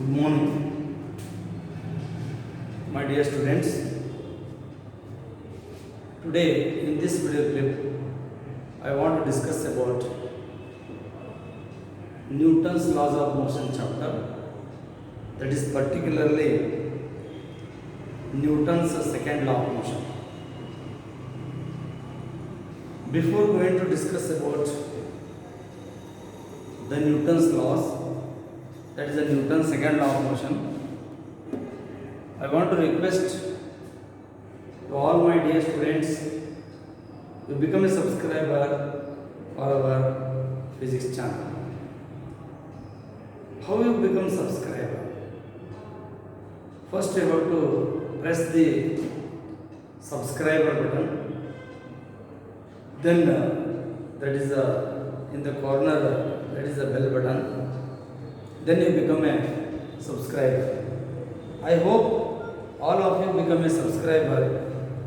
Good morning, my dear students. Today, in this video clip, I want to discuss about Newton's laws of motion chapter, that is particularly Newton's second law of motion. Before going to discuss about the Newton's laws, that is the Newton's second law of motion, I want to request to all my dear students to become a subscriber for our physics channel. How you become subscriber? First you have to press the subscriber button, then that is in the corner, that is the bell button, then you become a subscriber. I hope all of you become a subscriber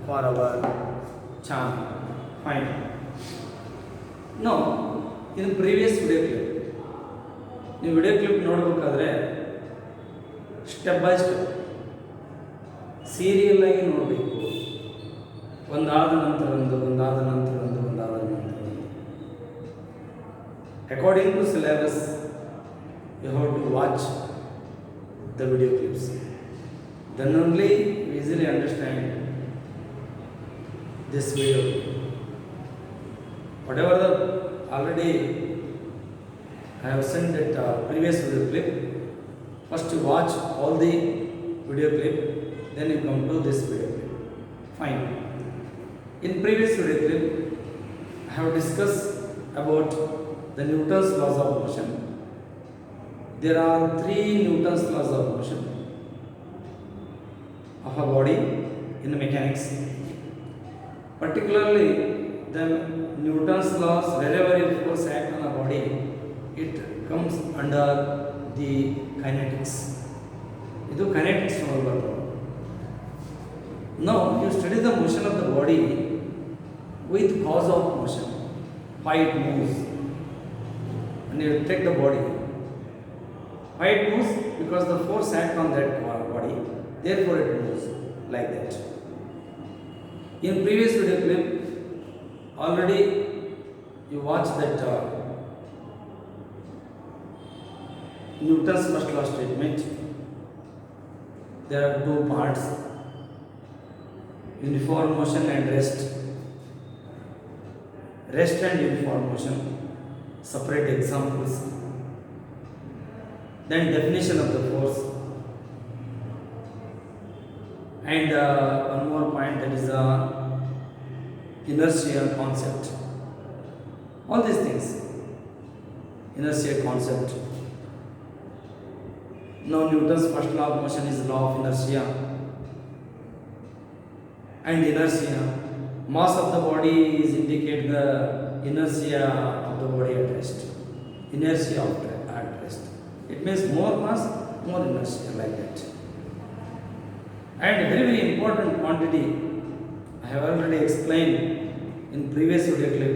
for our channel. Fine. Now, in previous video clip, ನೀವು video clip ನೋಡಬೇಕಾದ್ರೆ step by step serial ಆಗಿ ನೋಡಬೇಕು. ಒಂದಾದ ನಂತರ ಒಂದು, ಒಂದಾದ ನಂತರ ಒಂದು, ಒಂದಾದ ನಂತರ ಒಂದು. According to syllabus you have to watch the video clips. Then only you easily understand this video. Whatever the already I have sent that previous video clip, first you watch all the video clip, then you come to this video clip. Fine. In previous video clip, I have discussed about the Newton's laws of motion. There are 3 Newton's laws of motion of a body in the mechanics. Particularly, the Newton's laws, wherever it force act on a body, it comes under the kinetics. This is kinetics. Now, you study the motion of the body with cause of motion, why it moves, and you take the body. Why it moves? Because the force acts on that body, therefore it moves like that. In previous video clip, already you watched that Newton's first law statement. There are 2 parts: uniform motion and rest. Rest and uniform motion, separate examples. Then definition of the force, and one more point, that is inertia concept. All these things, inertia concept. Now Newton's first law of motion is law of inertia, and inertia, mass of the body is indicate the inertia of the body at rest. Inertia of at rest. It means more mass, more inertia, like that. And very, very important quantity, I have already explained in previous video clip,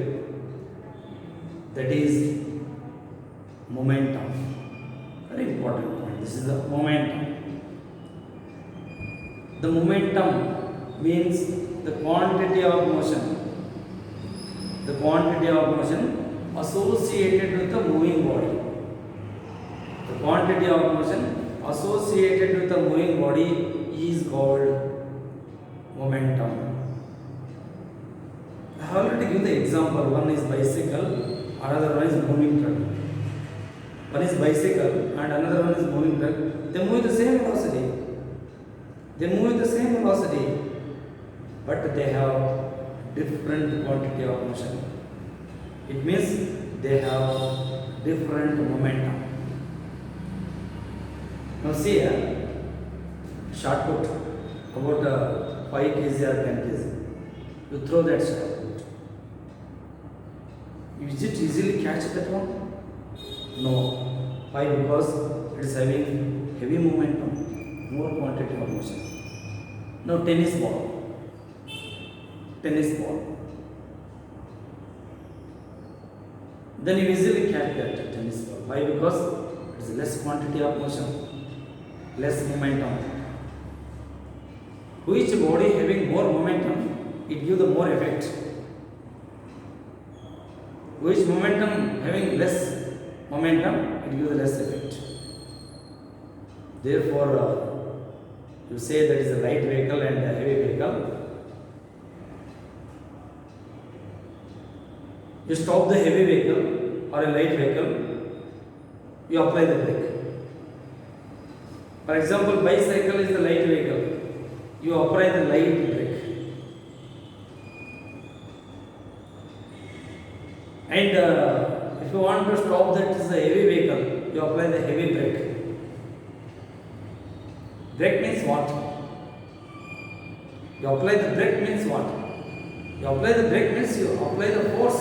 that is momentum. Very important point. This is the momentum. The momentum means the quantity of motion. The quantity of motion associated with the moving body. The quantity of motion associated with the moving body is called momentum. I have already given the example. One is bicycle, another one is moving truck. One is bicycle and another one is moving truck. They move with the same velocity. They move with the same velocity, but they have different quantity of motion. It means they have different momentum. Now see here, shot put about 5 kg or 10 kg. You throw that shot put. Is it easily catch that one? No. Why? Because it is having heavy momentum, more quantity of motion. Now tennis ball. Then you easily catch that tennis ball. Why? Because it is less quantity of motion. less momentum. Which body having more momentum, it gives the more effect. Which momentum having less momentum, it gives the less effect. Therefore, you say that is a light vehicle and a heavy vehicle. You stop the heavy vehicle or a light vehicle, you apply the brake. For example, bicycle is the light vehicle, you apply the light brake. And if you want to stop that is a heavy vehicle, you apply the heavy brake. Brake means what? You apply the brake means what? You apply the brake means you apply the force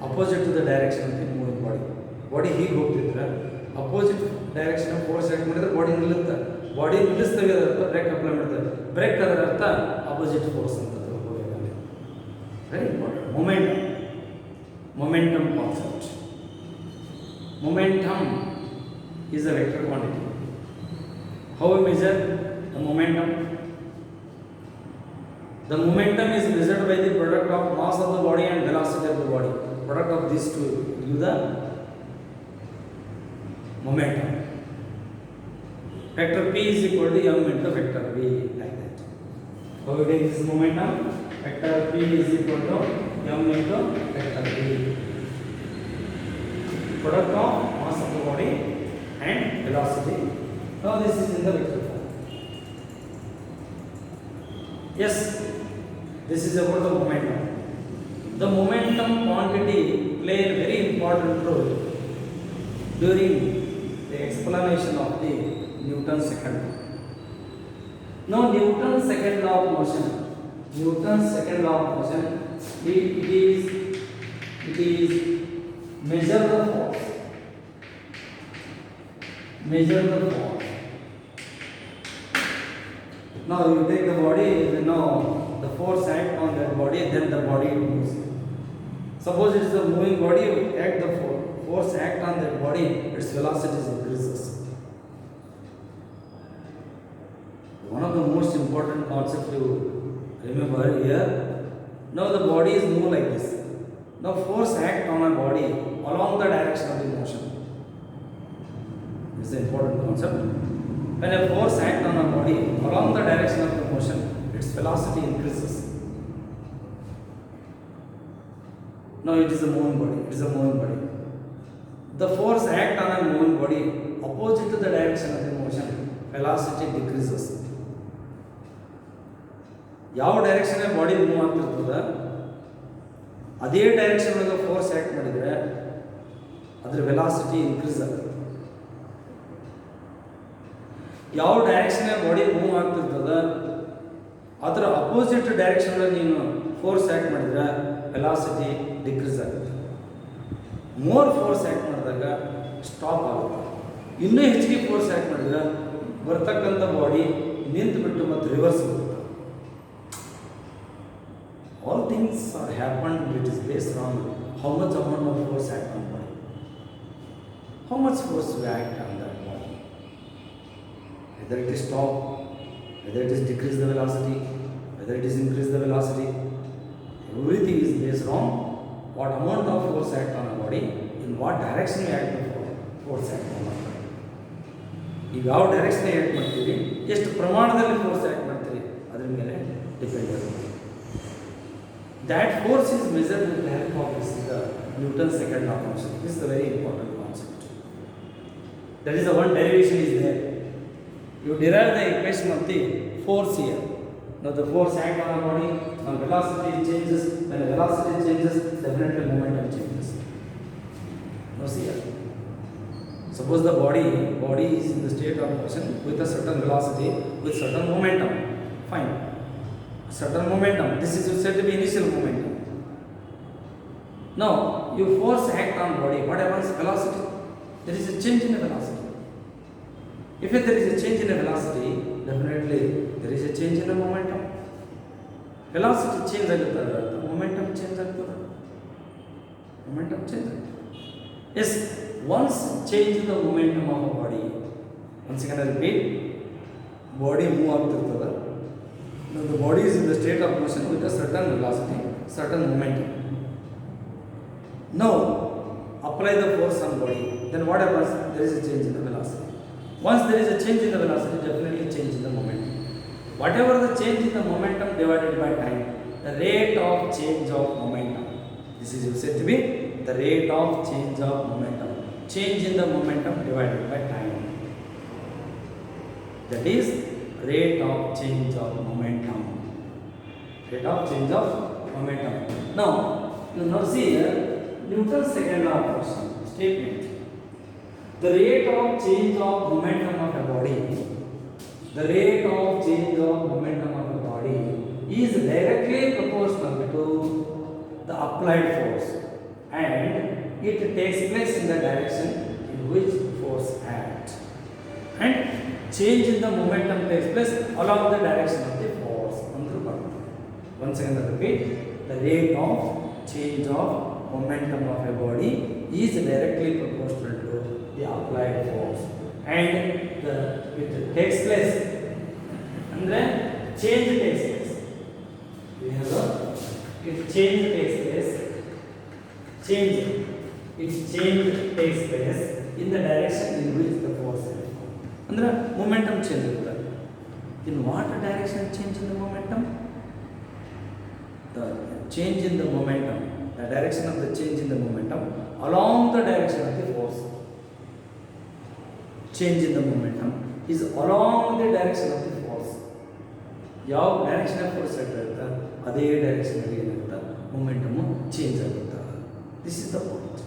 opposite to the direction of the moving body. Body ಹೀಗೆ ಹೋಗ್ತಿದ್ರೆ opposite direction force act ಮಾಡಿದ್ರೆ body ನಿಲ್ಲುತ್ತೆ. Body ನಿಲ್ಲಿಸ್ತೇವೆ ಅದರ ಅರ್ಥ break apply ಮಾಡ್ತೇವೆ. Break ಅದರ ಅರ್ಥ opposite force ಅಂತ ತಿಳ್ಕೊಬೇಕಾಗುತ್ತೆ. Very important. Momentum concept. Momentum is a vector quantity. How we measure the momentum? The momentum is measured by the product of mass of the body and velocity of the body. Product of these two give the momentum. Vector P is equal to m into vector V, like that. How we take this momentum? Vector P is equal to m into vector V. Product of mass of the body and velocity. Now this is in the vector form. Yes, this is about the momentum. The momentum quantity play a very important role during the explanation of the Newton's second law. Now Newton's second law of motion. Newton's second law of motion. It is measure the force. Measure the force. Now you take the body, now the force act on that body, then the body moves. Suppose it is a moving body, act the force act on that body, its velocity increases. One of the most important concepts to remember here. Now the body is moved like this. Now force act on a body along the direction of the motion. This is an important concept. When a force acts on a body along the direction of the motion, its velocity increases. Now it is a moving body. It is a moving body. The force acts on a moving body opposite to the direction of the motion, velocity decreases. ಯಾವ direction body move ಆಗ್ತಿರ್ತದೆ ಅದೇ direction ಒಳಗೆ force act ಮಾಡಿದರೆ ಅದರ velocity increase ಆಗ್ತದೆ. ಯಾವ direction body move ಆಗ್ತಿರ್ತದೆ ಅದರ opposite direction ಒಳಗೆ ನೀನು ಫೋರ್ಸ್ ಆಕ್ಟ್ ಮಾಡಿದರೆ ವೆಲಾಸಿಟಿ ಡಿಕ್ರೀಸ್ ಆಗುತ್ತೆ. ಮೋರ್ ಫೋರ್ಸ್ ಆಕ್ಟ್ ಮಾಡಿದಾಗ ಸ್ಟಾಪ್ ಆಗುತ್ತೆ. ಇನ್ನೂ ಹೆಚ್ಚಿಗೆ ಫೋರ್ಸ್ ಆಕ್ಟ್ ಮಾಡಿದ್ರೆ ಬರ್ತಕ್ಕಂಥ ಬಾಡಿ ನಿಂತು ಬಿಟ್ಟು ಮತ್ತು ರಿವರ್ಸ್ ಹೋಗುತ್ತೆ. All things are happened, it is based on how much amount of force act on body. How much force we act on that body. Whether it is stop, whether it is decrease the velocity, whether it is increase the velocity. Everything is based on what amount of force act on a body, in what direction we act the force act on a body. ಈಗ ಯಾವ direction act ಮಾಡ್ತೀವಿ, ಎಷ್ಟು ಪ್ರಮಾಣದಲ್ಲಿ force act ಮಾಡ್ತೀವಿ ಅದ್ರ ಮೇಲೆ depend ಆಗುತ್ತೆ. That force is measured with the help of this, the Newton's second law of motion. This is a very important concept. That is the one derivation is there. You derive the equation of the force here. Now the force act on a body, now velocity changes. When the velocity changes, definitely momentum changes. Now see here. Suppose the body is in the state of motion with a certain velocity, with certain momentum. Fine. Certain momentum. This is said to be initial momentum. Now you force act on body. What happens? Velocity. There is a change in the velocity. If there is a change in the velocity, definitely there is a change in the momentum. Velocity change aguttade, momentum change aguttade. Momentum change aguttade. Yes, once change the momentum of a body, Once again I repeat, body move ಆಗ್ತಿರ್ತದೆ. Now the body is in the state of motion with a certain velocity, certain momentum. Now apply the force on body. Then what happens? There is a change in the velocity. Once there is a change in the velocity, definitely change in the momentum. Whatever the change in the momentum divided by time, the rate of change of momentum. This is said to be the rate of change of momentum. Change in the momentum divided by time. That is rate of change of momentum. Rate of change of momentum. Now, you now see here Newton's second law of motion statement. The rate of change of momentum of a body, the rate of change of momentum of a body is directly proportional to the applied force, and it takes place in the direction in which force acts, and change in the momentum takes place along the direction of the force. Once again I repeat, the rate of change of momentum of a body is directly proportional to the applied force, and it takes place, and then change takes place. We have if change takes place, change takes place in the direction in which the force is. Andre momentum change agutade. In what direction change in the momentum? The change in the momentum, the direction of the change in the momentum along the direction of the force. Change in the momentum is along the direction of the force. ಯಾವ direction of force ಇರುತ್ತೆ ಅದೇ direction ಅಲ್ಲಿ ಏನಾಗುತ್ತೆ momentum change ಆಗುತ್ತೆ. This is the point.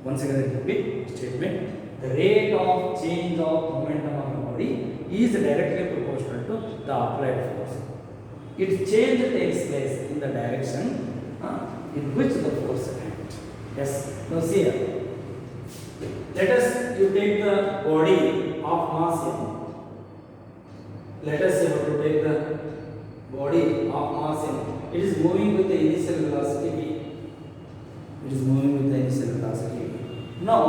Once again I repeat statement, the rate of change of momentum of the body is directly proportional to the applied force. Its change takes place in the direction in which the force acts. Yes. Now see here. Let us you take the body of mass m. Let us say to take the body of mass m. It is moving with the initial velocity v. It is moving with the initial velocity v. Now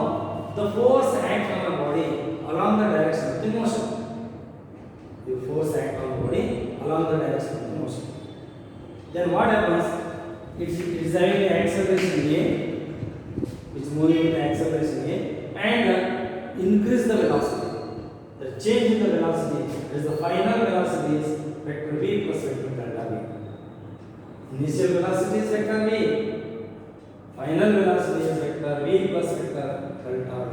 the force acts on the body along the direction of the motion. The force acts on the body along the direction of the motion. Then what happens? It is having the acceleration a, which is moving with the acceleration a, and increase the velocity. The change in the velocity is the final velocity is vector v plus vector delta v. Initial velocity is vector v. Final velocity is vector v plus vector delta v.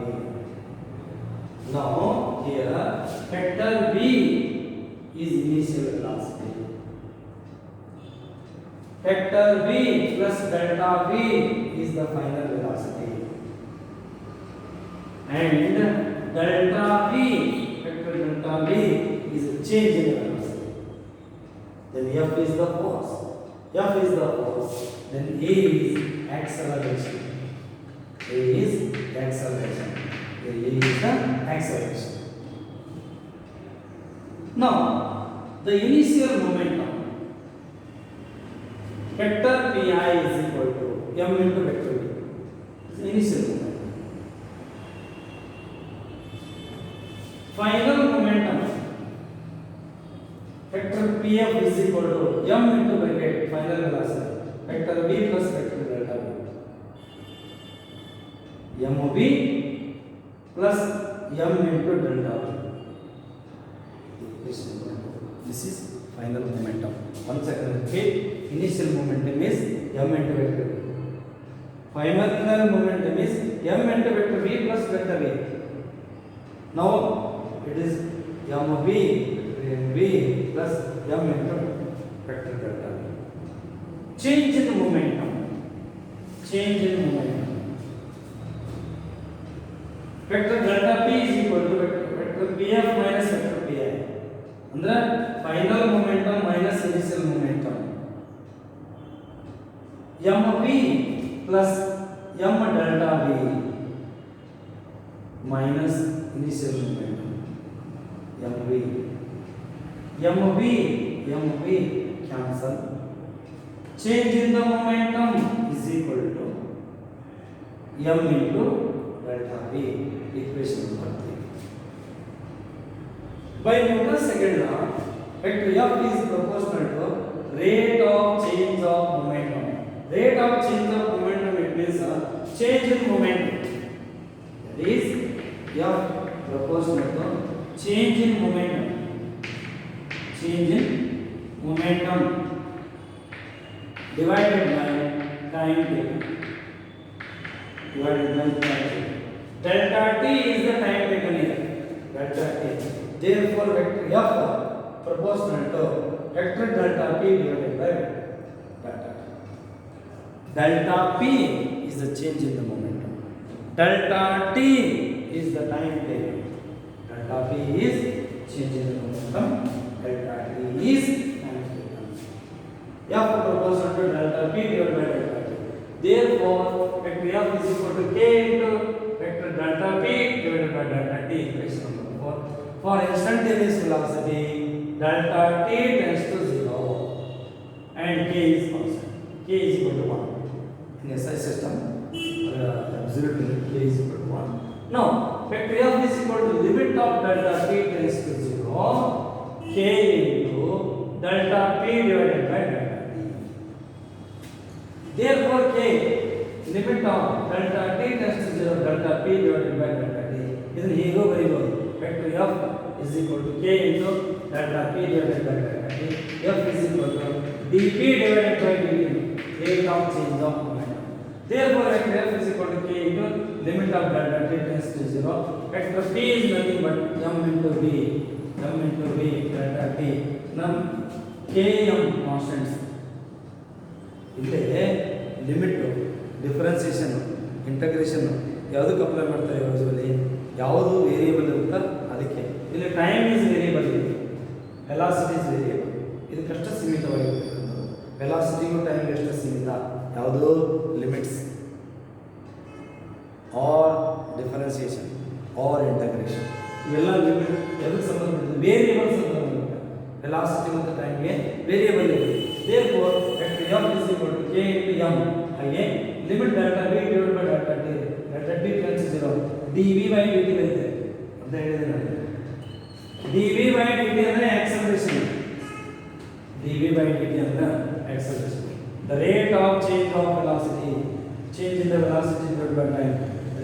Now here vector v is initial velocity. Vector v plus delta v is the final velocity. And delta v, vector delta v is a change in the velocity. Then F is the force. F is the force. Then A is acceleration. A is acceleration. A is the acceleration. Now, the initial momentum, vector pi is equal to m into vector v. The initial momentum. Final momentum, vector pf is equal to m into bracket final velocity, vector v plus vector delta v. mv plus m into delta v. This is final momentum. Once again repeat, initial momentum is m into vector v. Final momentum is m into vector v plus vector v. Now it is mv plus m into vector delta v. Change in momentum. Change in momentum. Vector delta p is equal to vector pf minus vector pi. ಅಂದ್ರೆ final momentum minus initial momentum. mv plus m delta v minus initial momentum. mv cancel. Change in the momentum is equal to m into delta v. Equation number 3. By Newton's second law, vector F is proportional to rate of change of momentum. Rate of change of momentum, it means change in momentum. That is F proportional to change in momentum. Change in momentum divided by time taken. Divided by time taken. Delta t is the time taken here. Delta t. Therefore, vector F proportional to vector delta p divided by delta t. Delta p is the change in the momentum. Delta t is the time taken. Delta p is change in the momentum. Delta t is time taken. F proportional to delta p divided by delta t. Therefore, vector F is equal to k into vector delta p divided by delta t. Equation number 4. For instantaneous velocity, delta t tends to 0 and k is constant. K is equal to 1. In SI system, absolutely k is equal to 1. Now, vector F is equal to limit of delta t tends to 0, k into delta p divided by delta t. Therefore, k limit of delta t tends to 0, delta p divided by delta t. This is here very good. Vector F is equal to k into delta p divided by delta t. F is equal to dp divided by dt, rate of change of momentum. Therefore, vector F is equal to k into limit of delta t tends to 0. Vector p is nothing but m into v delta t. Now, km constants. ಇಲ್ಲಿ limit differentiation integration ಯಾವುದಕ್ಕೆ apply ಮಾಡ್ತಾರೆ usually ಯಾವುದು variable ಇರುತ್ತಾ ಅದಕ್ಕೆ. ಇಲ್ಲಿ time is variable ಇದೆ, velocity is variable. ಇದಕ್ಕಷ್ಟು ಸೀಮಿತವಾಗಿರ್ತಕ್ಕಂಥದ್ದು. ವೆಲಾಸಿಟಿಗೂ ಟೈಮ್ ಎಷ್ಟು ಸೀಮಿತ, ಯಾವುದು limits or differentiation or integration ಇವೆಲ್ಲ ಲಿಮಿಟ್ ಎದಕ್ಕೆ ಸಂಬಂಧಪಟ್ಟಿದೆ, ವೇರಿಯೇಬಲ್ ಸಂಬಂಧಪಟ್ಟಿದೆ. ವೆಲಾಸಿಟಿ ಮತ್ತು ಟೈಮ್ಗೆ ವೇರಿಯೇಬಲ್ ಇದೆ. Therefore, vector F is equal to k into m. Again, limit delta v divided by delta t. Delta t tends to 0. dv by dt ಬರುತ್ತೆ ಅಂತ ಹೇಳಿದೆ ನಾನು. dv by dt ಅಂದ್ರೆ acceleration. dv by dt ಅಂದ್ರೆ acceleration. The rate of change of velocity. Change in the velocity divided by time.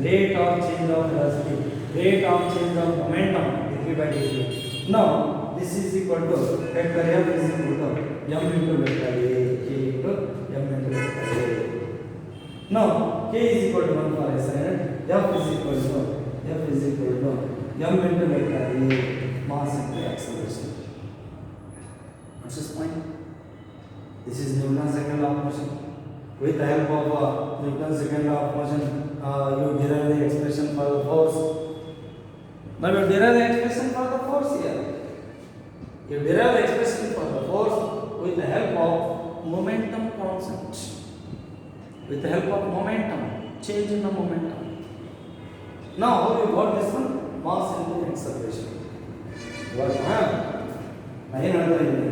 Rate of change of velocity. Rate of change of momentum. dv by dt. Now, this is equal to vector F is equal to m into vector A, k into m into vector A. Now, k is equal to 1 for SI and F is equal to m into vector A, mass into acceleration. What's this point? This is Newton's second law of motion. With the help of Newton's second law of motion, you derive the expression for the force. Now, you derive the expression for the force here. You derive the expression for the force with the help of momentum constant. With the help of momentum, change in the momentum. Now, how you got this one? Mass into acceleration. What? ಏನು ಹೇಳ್ತಾ ಇದ್ದೀನಿ,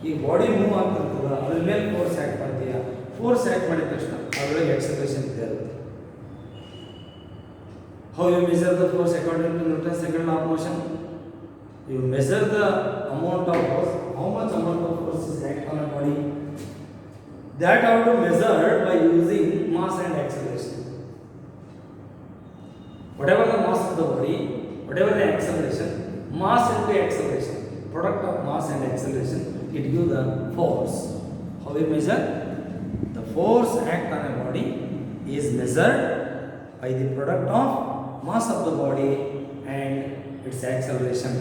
ಈ body move ಆಗ್ತಿರ್ತದ, ಅದ್ರ ಮೇಲೆ force act ಮಾಡ್ತೀಯ. Force act ಮಾಡಿದ ತಕ್ಷಣ ಅದರೊಳಗೆ ಎಕ್ಸಲರೇಷನ್ ಇದೆ ಇರುತ್ತೆ. How you measure the force according to Newton's second law of motion? You measure the amount of force, how much amount of force is act on a body. That how to measure by using mass and acceleration. Whatever the mass of the body, whatever the acceleration, mass into acceleration, product of mass and acceleration, it gives the force. How we measure? The force act on a body is measured by the product of mass of the body and its acceleration.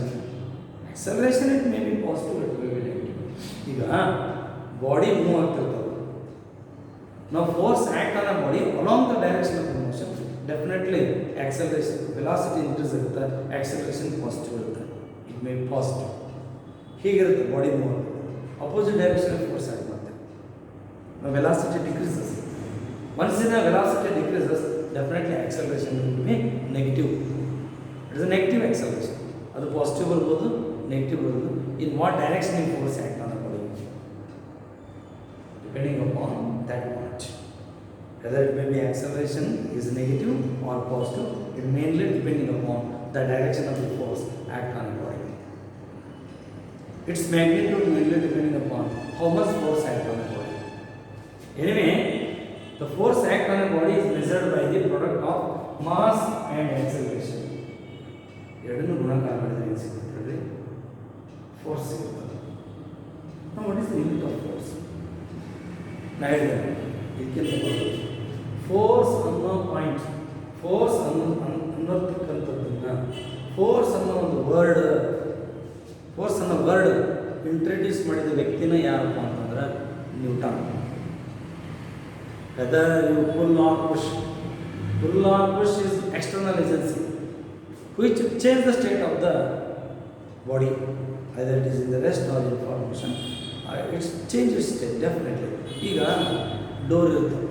Acceleration, it may be positive, it may be negative. ಈಗ body move ಆಗ್ತಿರ್ತದೆ. Now force act on a body along the direction of the motion. Definitely acceleration, velocity increase ಇರುತ್ತೆ, acceleration positive ಇರುತ್ತೆ. It may be positive. ಹೀಗಿರುತ್ತೆ body move ಆಗ್ತದೆ. Opposite direction of force act ಮಾಡುತ್ತೆ. Now velocity decreases. Once the velocity decreases, definitely acceleration will be negative. It is a negative acceleration. ಅದು positive ಬರ್ಬೋದು, negative ಬರ್ಬೋದು. In what direction the force act on the body? Depending upon that point. Whether it may be acceleration is negative or positive, it mainly depending upon the direction of the force act on the body. its magnitude mainly depending upon how much force act on a body. Anyway, the force act on a body is measured by the product of mass and acceleration. ಎರಡನ್ನು ಗುಣಾಕಾರ ಮಾಡಿದ್ರೆ ಏನು ಸಿಗುತ್ತೆ? Force ಸಿಗುತ್ತೆ. Now what is the unit of force? ನಾ ಹೇಳಿದೆ ಇದಕ್ಕಿಂತ ಮೊದಲು ಫೋರ್ಸ್ ಅನ್ನೋ ಪಾಯಿಂಟ್, ಫೋರ್ಸ್ ಅನ್ನೋದಕ್ಕಂಥದ್ದನ್ನು, ಫೋರ್ಸ್ ಅನ್ನೋ ಒಂದು ವರ್ಡ್, ಫೋರ್ಸ್ ಅನ್ನೋ ವರ್ಡ್ ಇಂಟ್ರಡ್ಯೂಸ್ ಮಾಡಿದ ವ್ಯಕ್ತಿನ ಯಾರಪ್ಪ ಅಂತಂದ್ರೆ Newton. Whether you pull or push, pull or push is external agency which change the state of the body, either it is in the rest or in formation. It's changes state definitely. ಈಗ door ಇರ್ತದೆ,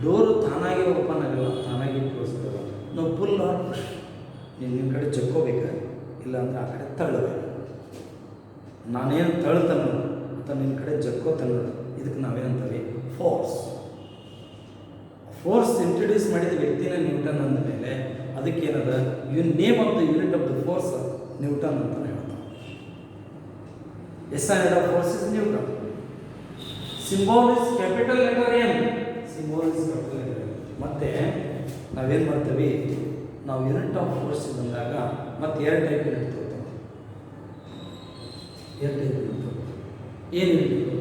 door ತಾನಾಗಿ open ಆಗಲ್ಲ, ತಾನಾಗಿ close ಆಗಲ್ಲ. ನಾವು full or push, ನಿಮ್ಮ ಕಡೆ ಜಕ್ಕೋಬೇಕು, ಇಲ್ಲ ಅಂದರೆ ಆ ಕಡೆ ತಳ್ಳಬೇಕು. ನಾನೇನು ತಳ್ತಾನೋ ಅಥವಾ ನಿನ್ನ ಕಡೆ ಜಕ್ಕೋತಾನೋ ಇದಕ್ಕೆ ನಾವೇನಂತೀವಿ? ಫೋರ್ಸ್. ಫೋರ್ಸ್ ಇಂಟ್ರಡ್ಯೂಸ್ ಮಾಡಿದ ವ್ಯಕ್ತಿನ ನ್ಯೂಟನ್ ಅಂದ ಮೇಲೆ ಅದಕ್ಕೇನದ name of the unit of the force Newton ಅಂತ ಹೇಳ್ತಾರೆ. S unit of force is Newton. Symbol is capital letter N, symbol is capital letter N. ಮತ್ತೆ ನಾವೇನು ಮಾಡ್ತೀವಿ, ನಾವು ಯೂನಿಟ್ ಆಫ್ ಫೋರ್ಸ್ ಬಂದಾಗ ಮತ್ತೆ ಎರಡು ಟೈಪ್ ಯೂನಿಟ್ ತಗೋತೀವಿ. ಎರಡು ಟೈಪ್ ಯೂನಿಟ್ ತಗೋತೀವಿ. ಏನು?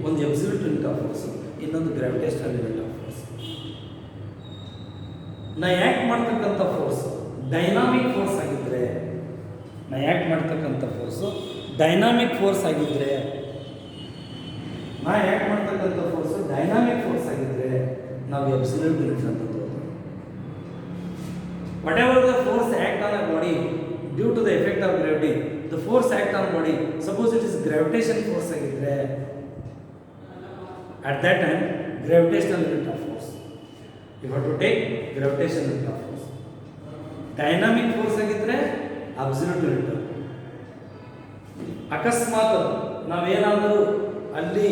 ಒಂದು ಅಬ್ಸಲ್ಯೂಟ್ ಯೂನಿಟ್ ಆಫ್ ಫೋರ್ಸ್, ಇನ್ನೊಂದು ಗ್ರಾವಿಟೇಷನಲ್ ಯೂನಿಟ್ ಆಫ್ ಫೋರ್ಸ್. ನಾ ಯಾಕೆ ಮಾಡ್ತಕ್ಕಂಥ ಫೋರ್ಸ್ ಡೈನಾಮಿಕ್ ಫೋರ್ಸ್ ಆಗಿದ್ದರೆ, ನಾ ಯಾಕೆ ಮಾಡ್ತಕ್ಕಂಥ ಫೋರ್ಸು ಡೈನಾಮಿಕ್ ಫೋರ್ಸ್ ಆಗಿದ್ದರೆ, ನಾ ಯಾಕೆ ಮಾಡ್ತಕ್ಕಂಥ ಫೋರ್ಸು ಡೈನಾಮಿಕ್ ಫೋರ್ಸ್ ಆಗಿದ್ದರೆ ನಾವು ಅಬ್ಸಲ್ಯೂಟ್ ಯೂನಿಟ್ ಅಂತ ತಗೋತೀವಿ. Whatever the force act on a body due to the effect of gravity, the force act on body, suppose it is gravitation force ಆಗಿದ್ದರೆ at that time gravitational unit of force, you have to take gravitational unit of force. Dynamic force ಆಗಿದ್ರೆ absolute unit. ಅಕಸ್ಮಾತ್ ನಾವೇನಾದರೂ ಅಲ್ಲಿ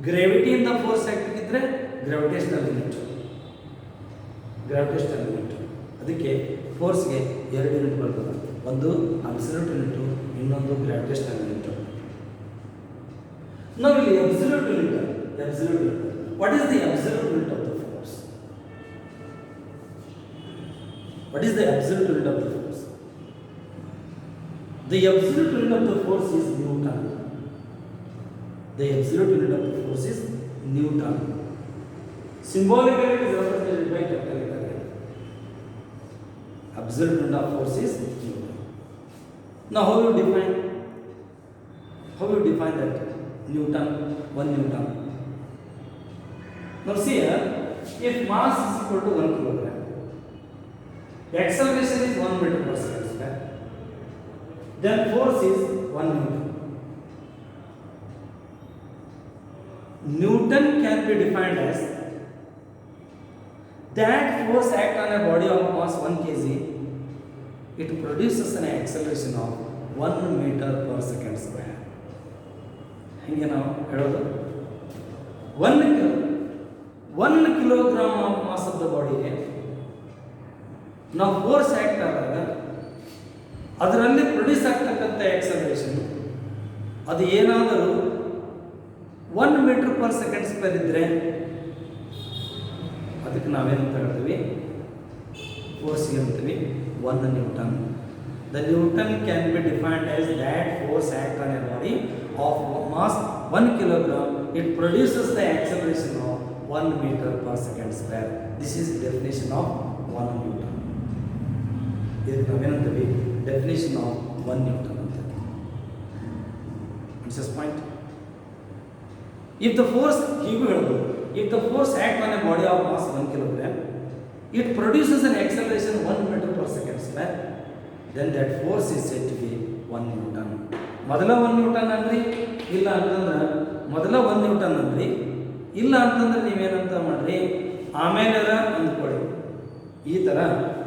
ಗ್ರಾವಿಟಿಯಿಂದ force ಆಗ್ತಿದ್ರೆ gravitational unit, gravitational unit. ಅದಕ್ಕೆ ಫೋರ್ಸ್ಗೆ ಎರಡು unit ಬರ್ತದೆ, ಒಂದು ಅಬ್ಸಲ್ಯೂಟ್ ಯೂನಿಟು, ಇನ್ನೊಂದು ಗ್ರಾವಿಟೇಷನಲ್ ಯೂನಿಟ್. ನಾವು ಇಲ್ಲಿ absolute unit, absolute unit. What is the absolute unit of the force? What is the absolute unit of the force? The absolute unit of the force is Newton. The absolute unit of the force is Newton. Symbolically it is represented by capital letter N. Absolute unit of force is Newton. Now how you define? How you define that? Newton, 1 Newton. Now see here, if mass is equal to 1 kilogram, the acceleration is 1 meter per second square, then force is 1 Newton. Newton can be defined as that force act on a body of mass 1 kg, it produces an acceleration of 1 meter per second square. ಹಿಂಗೆ ನಾವು ಹೇಳೋದು 1 kilogram of mass of the body ಗೆ ನಾವು force act ಆದಾಗ ಅದರಲ್ಲಿ produce ಆಗ್ತಕ್ಕಂಥ acceleration ಅದು ಏನಾದರೂ 1 ಮೀಟರ್ ಪರ್ ಸೆಕೆಂಡ್ ಸ್ಕ್ವೇರ್ ಇದ್ದರೆ ಅದಕ್ಕೆ ನಾವೇನಂತ ಹೇಳ್ತೀವಿ? ಫೋರ್ಸ್ಗೆ ಅಂತೀವಿ 1 Newton. The Newton can be defined as that force act on A body of mass 1 kilogram, it produces the acceleration of 1 meter per second square. This is the definition of 1 Newton. This is definition of 1 Newton. Answers point. If the force act on a body of mass 1 kilogram, it produces an acceleration 1 meter per second square, then that force is said to be 1 Newton. ಮೊದಲ 1 Newton ಅನ್ರಿ, ಇಲ್ಲ ಅಂತಂದ್ರೆ ಮೊದಲ 1 Newton ಅನ್ರಿ, ಇಲ್ಲ ಅಂತಂದ್ರೆ ನೀವೇನಂತ ಮಾಡ್ರಿ ಆಮೇಲೆ ಅಂದ್ಕೊಳ್ಳಿ. ಈ ಥರ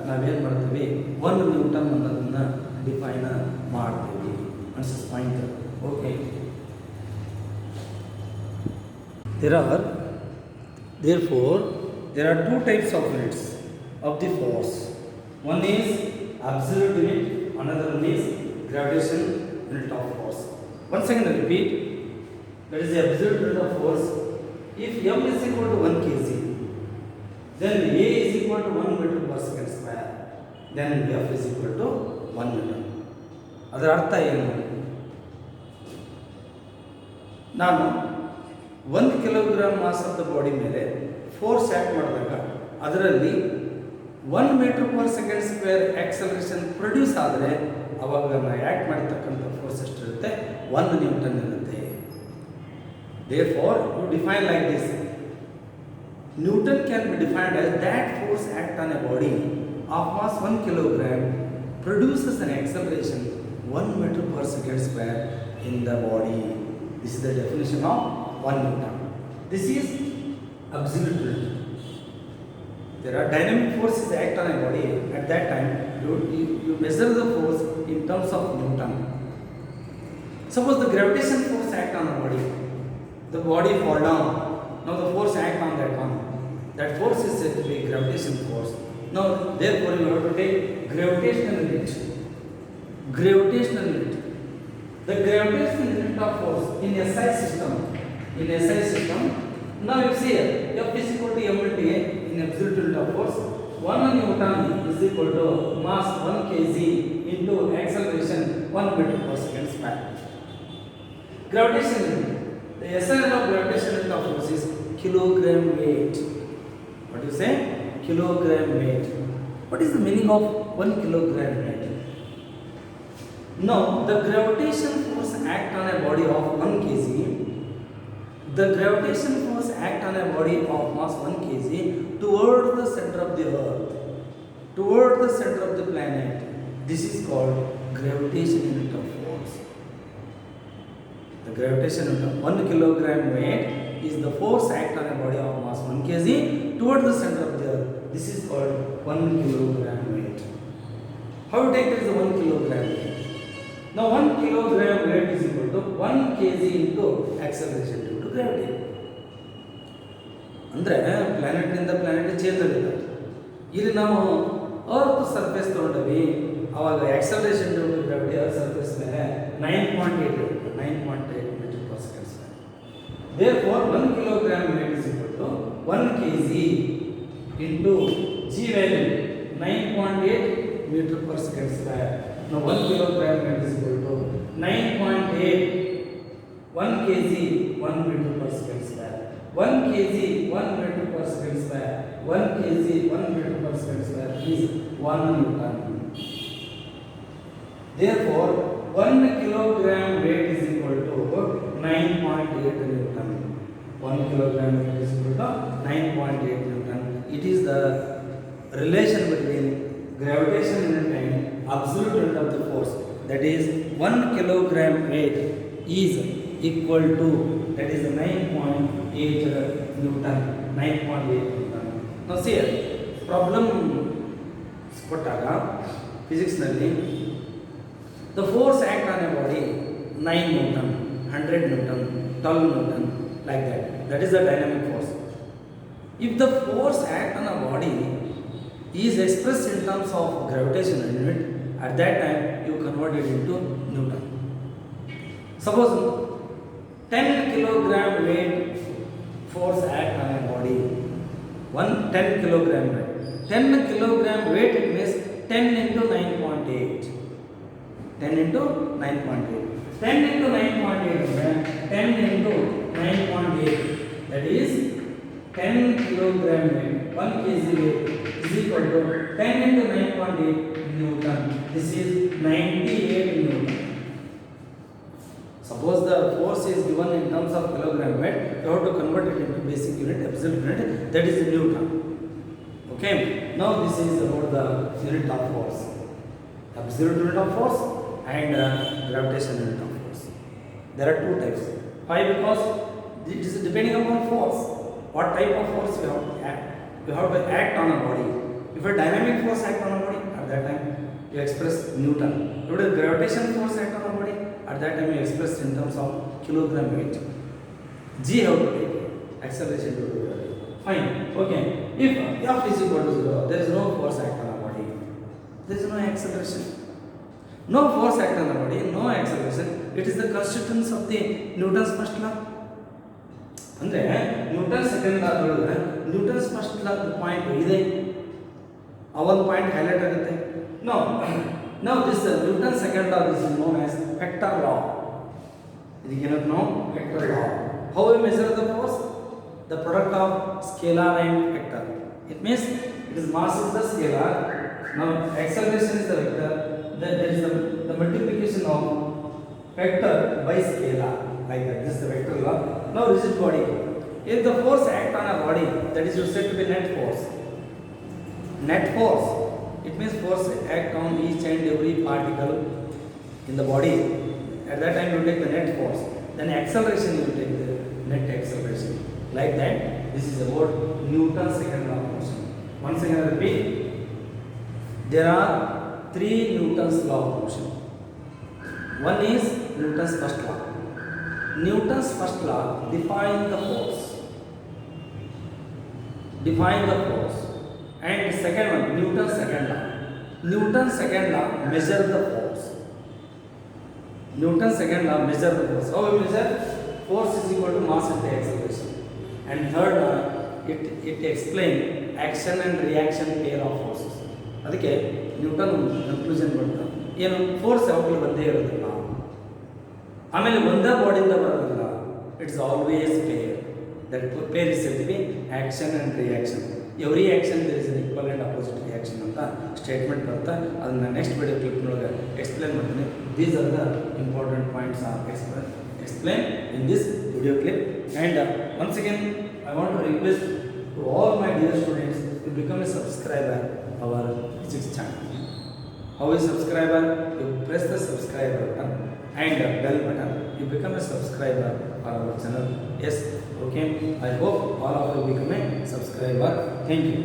ನಾವೇನು ಮಾಡ್ತೀವಿ? 1 ನ್ಯೂಟನ್ ಅನ್ನೋದನ್ನು ಡಿಫೈನ್ ಮಾಡ್ತೀವಿ. Answers point. Okay, therefore there are two types of units of the force. One is absolute unit, another one is gravitation unit of force. Once again I repeat, that is the absolute unit of force. If M is equal to 1 kg, then A is equal to 1 meter per second square, then F is equal to 1 meter. ಅದರ ಅರ್ಥ ಏನು? ನಾನು 1 kilogram mass of the body ಮೇಲೆ force act ಮಾಡಿದಾಗ ಅದರಲ್ಲಿ 1 metre per second square acceleration produce ಆದರೆ ಅವಾಗ ನಾನು ಆ್ಯಕ್ಟ್ ಮಾಡಿರ್ತಕ್ಕಂಥ ಫೋರ್ಸ್ ಎಷ್ಟಿರುತ್ತೆ? 1 ನ್ಯೂಟನ್ ಇರುತ್ತೆ. Therefore, you define like this. Newton can be defined as that force act on a body of mass 1 kilogram produces an acceleration 1 meter per second square in the body. This is the definition of 1 Newton. This is absolute unit. There are dynamic forces act on a body. At that time, you measure the force in terms of Newton. Suppose the gravitation force act on a body. The body fall down. Now the force act on that one. That force is said to be gravitation force. Now therefore you have to take gravitational unit. Gravitational unit. The gravitational unit of force in SI system. In SI system. Now you see here, F is equal to m into A in absolute unit of force. 1 Newton is equal to mass 1 kg into acceleration 1 meter per second square. Gravitation unit. The SI of gravitation unit of force is kilogram weight. What do you say? Kilogram weight. What is the meaning of 1 kilogram weight? Now, the gravitation force act on a body of 1 kg. The gravitation force act on a body of mass 1 kg toward the center of the earth, toward the center of the planet. This is called gravitation unit of force. The gravitation unit of 1 kilogram weight is the force act on a body of mass 1 kg toward the center of the earth. This is called 1 kilogram weight. How you take this 1 kilogram weight? Now 1 kilogram weight is equal to 1 kg into acceleration due to gravity. ಅಂದರೆ ಪ್ಲಾನೆಟ್ನಿಂದ planet change ಆಗುತ್ತೆ. ಇಲ್ಲಿ ನಾವು earth surface ತೊಗೊಂಡವಿ, ಅವಾಗ acceleration due to gravity earth surface ಮೇಲೆ 9.8 meter per second square. Therefore 1 kilogram weight is equal to 1 kg into g value 9.8 meter per second square. Now 1 kilogram weight is equal to 9.8 1 kg 1 meter per second square. 1 kg 1 meter per second square. 1 kg 1 meter per second square is 1 Newton. Therefore 1 kilogram weight is equal to 9.8 Newton. 1 kilogram weight is equal to 9.8 Newton. It is the relation between gravitation unit and absolute unit of the force. That is 1 kilogram weight is equal to, that is 9.8 Newton. 9.8 Newton. Now see here, problem ಕೊಟ್ಟಾಗ ಫಿಸಿಕ್ಸ್ನಲ್ಲಿ the force act on a body 9 Newton, 100 Newton, 12 Newton, like that. That is the dynamic force. If the force act on a body is expressed in terms of gravitational unit, at that time you convert it into Newton. Suppose 10 kilogram weight force act on a body. 10 kilogram weight. 10 kilogram weight, it means 10 into 9.8. 10 into 9.8. 10 into 9.8. 10 into 9.8. That is 10 kilogram weight. 1 kg weight is equal to 10 into 9.8 Newton. This is 98 Newton. Suppose the force is given in terms of kilogram weight, you have to convert it into basic unit, absolute unit, that is Newton. Okay, now this is about the unit of force. Absolute unit of force and gravitation unit of force. There are two types. Why? Because it is depending upon force. What type of force you have to act? You have to act on a body. If a dynamic force act on a body, at that time you express Newton. If a gravitation force act on a body, at that time you express in terms of kilogram weight. G have to take acceleration due to gravity. Fine. Okay. If F is equal to 0, there is no force act on a body. There is no acceleration. No force act on the body, no acceleration. It is the constituents of the Newton's first law. ಅಂದರೆ Newton second law ಹೇಳಿದ್ರೆ Newton's first law point ಇದೆ, ಆ ಒಂದು point highlight ಆಗುತ್ತೆ. Know this Newton second law is known as vector law. ಇದಕ್ಕೇನಂತ ನಾವು vector law. How we measure the force? The product of scalar and vector. It means it is mass is the scalar, now acceleration is the vector, then there is the multiplication of vector by scalar, like that. This is the vector law. Now rigid body, if the force act on a body, that is said to be net force. Net force, it means force act on each and every particle in the body. At that time you take the net force, then acceleration you take the net acceleration, like that. This is about Newton's second law of motion. Once again I repeat, there are 3 Newton's law of motion. One is Newton's first law. Newton's first law define the force. And second one, Newton's second law. Newton's second law measure the force. Newton's second law measure the force. How we measure? Force is equal to mass into acceleration. And third law, it explain action and reaction pair of forces. ಅದಕ್ಕೆ Newton conclusion ಮಾಡ್ತಾರೆ, ಏನು force ಯಾವಾಗಲೂ ಒಂದೇ ಇರೋದಿಲ್ಲ, ಆಮೇಲೆ ಒಂದೇ ಬಾಡಿಯಿಂದ ಬರೋದಿಲ್ಲ. It's always pair. That pair is said to be action and reaction. Every action there is an equal and opposite reaction ಅಂತ ಸ್ಟೇಟ್ಮೆಂಟ್ ಬರುತ್ತೆ. ಅದನ್ನು ನೆಕ್ಸ್ಟ್ ವಿಡಿಯೋ ಕ್ಲಿಪ್ನೊಳಗೆ ಎಕ್ಸ್ಪ್ಲೇನ್ ಮಾಡ್ತೀನಿ. These are the important points are explain in this video clip. And once again I want to request to all my dear students to become a subscriber our physics channel. How is subscriber? You press the subscribe button and bell button, you become a subscriber for our channel. Yes, okay, I hope all of you become a subscriber. Thank you.